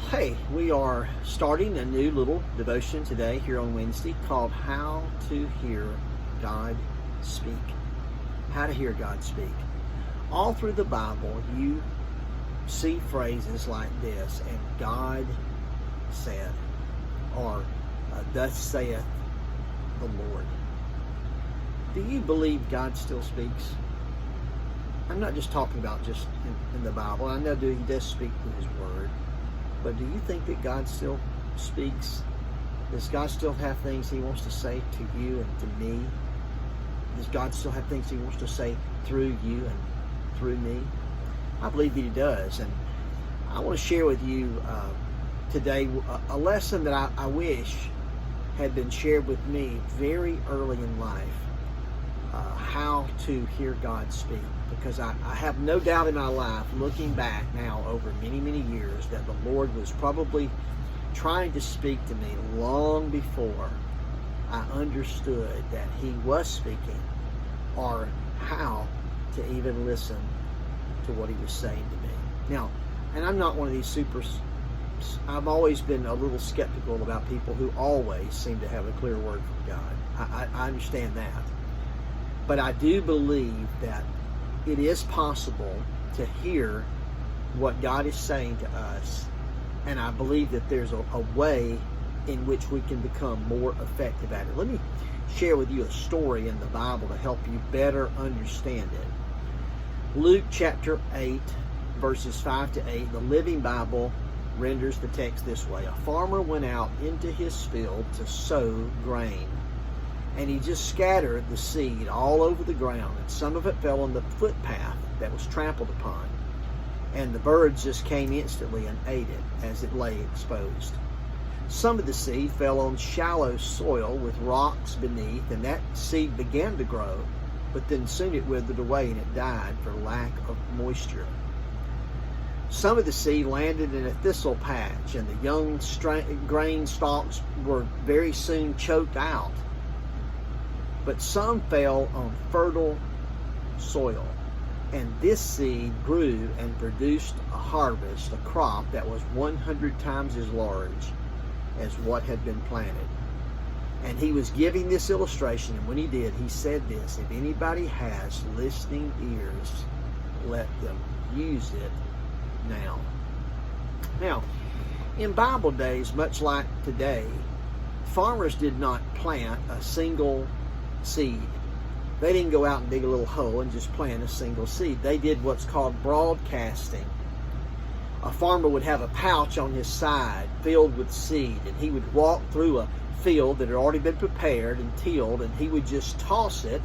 Hey, we are starting a new little devotion today here on Wednesday called How to Hear God Speak. How to Hear God Speak. All through the Bible, you see phrases like this, and God said, or thus saith the Lord. Do you believe God still speaks? I'm not just talking about just in the Bible. I know He does speak through His Word. But do you think that God still speaks? Does God still have things He wants to say to you and to me? Does God still have things He wants to say through you and through me? I believe that He does. And I want to share with you today a lesson that I wish had been shared with me very early in life. How to hear God speak. Because I have no doubt in my life, looking back now over many, many years, that the Lord was probably trying to speak to me long before I understood that He was speaking or how to even listen to what He was saying to me. Now, and I'm not one of these I've always been a little skeptical about people who always seem to have a clear word from God. I understand that. But I do believe that it is possible to hear what God is saying to us, and I believe that there's a way in which we can become more effective at it. Let me share with you a story in the Bible to help you better understand it. Luke chapter 8, verses 5 to 8, the Living Bible renders the text this way. A farmer went out into his field to sow grain. And he just scattered the seed all over the ground, and some of it fell on the footpath that was trampled upon. And the birds just came instantly and ate it as it lay exposed. Some of the seed fell on shallow soil with rocks beneath, and that seed began to grow, but then soon it withered away and it died for lack of moisture. Some of the seed landed in a thistle patch, and the young grain stalks were very soon choked out. But some fell on fertile soil, and this seed grew and produced a harvest, a crop that was 100 times as large as what had been planted. And he was giving this illustration, and when he did, he said this: if anybody has listening ears, let them use it now. Now, in Bible days, much like today, farmers did not plant a single seed. They didn't go out and dig a little hole and just plant a single seed. They did what's called broadcasting. A farmer would have a pouch on his side filled with seed, and he would walk through a field that had already been prepared and tilled, and he would just toss it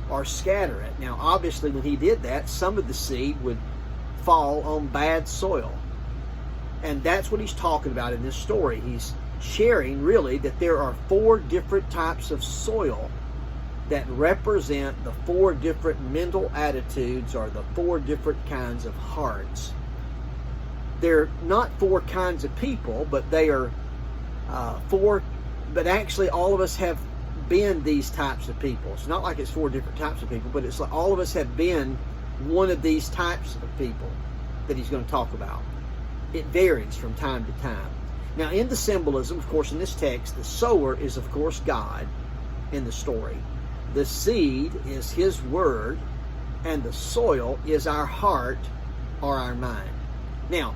or scatter it. Now, obviously, when he did that, some of the seed would fall on bad soil. And that's what he's talking about in this story. He's sharing, really, that there are 4 different types of soil that represent the 4 different mental attitudes or the 4 different kinds of hearts. They're not 4 kinds of people, but they are 4, but actually all of us have been these types of people. It's not like it's 4 different types of people, but it's like all of us have been one of these types of people that he's going to talk about. It varies from time to time. Now, in the symbolism, of course, in this text, the sower is, of course, God in the story. The seed is His Word, and the soil is our heart or our mind. Now,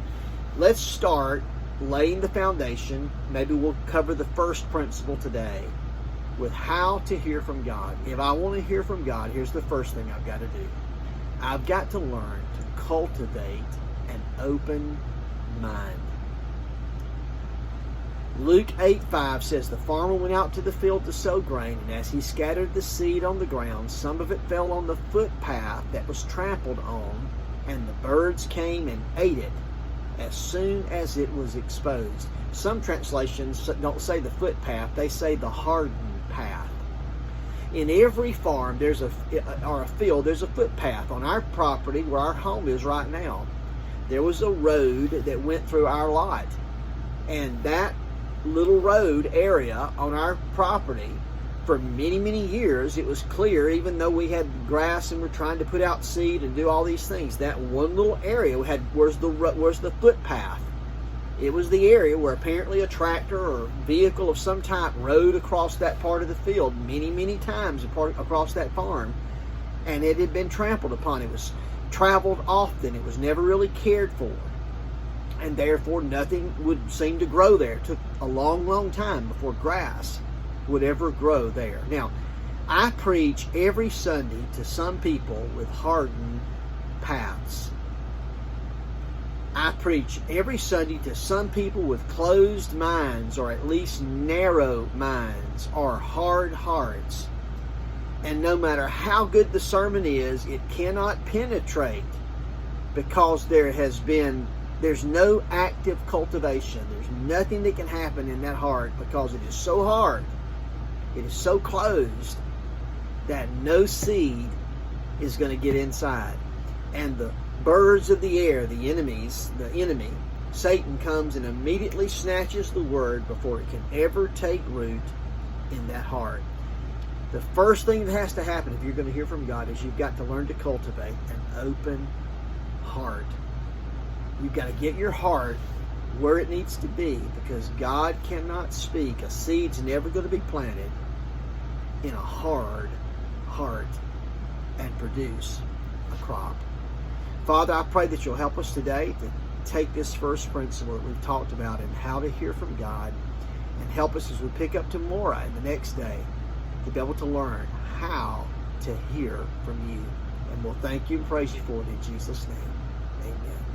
let's start laying the foundation. Maybe we'll cover the first principle today with how to hear from God. If I want to hear from God, here's the first thing I've got to do. I've got to learn to cultivate an open mind. Luke 8:5 says, the farmer went out to the field to sow grain, and as he scattered the seed on the ground, some of it fell on the footpath that was trampled on, and the birds came and ate it as soon as it was exposed. Some translations don't say the footpath, they say the hardened path. In every farm or a field, there's a footpath. On our property, where our home is right now, there was a road that went through our lot. And that little road area on our property, for many, many years, it was clear, even though we had grass and we're trying to put out seed and do all these things, that one little area was the footpath It was the area where apparently a tractor or vehicle of some type rode across that part of the field many, many times across that farm, and it had been trampled upon. It was traveled often. It was never really cared for, and therefore nothing would seem to grow there. It took a long, long time before grass would ever grow there. Now, I preach every Sunday to some people with hardened paths. I preach every Sunday to some people with closed minds, or at least narrow minds, or hard hearts. And no matter how good the sermon is, it cannot penetrate because there's no active cultivation. There's nothing that can happen in that heart because it is so hard. It is so closed that no seed is going to get inside. And the birds of the air, the enemy, Satan comes and immediately snatches the word before it can ever take root in that heart. The first thing that has to happen if you're going to hear from God is you've got to learn to cultivate an open heart. You've got to get your heart where it needs to be, because God cannot speak. A seed's never going to be planted in a hard heart and produce a crop. Father, I pray that you'll help us today to take this first principle that we've talked about and how to hear from God, and help us as we pick up tomorrow and the next day to be able to learn how to hear from you. And we'll thank you and praise you for it in Jesus' name. Amen.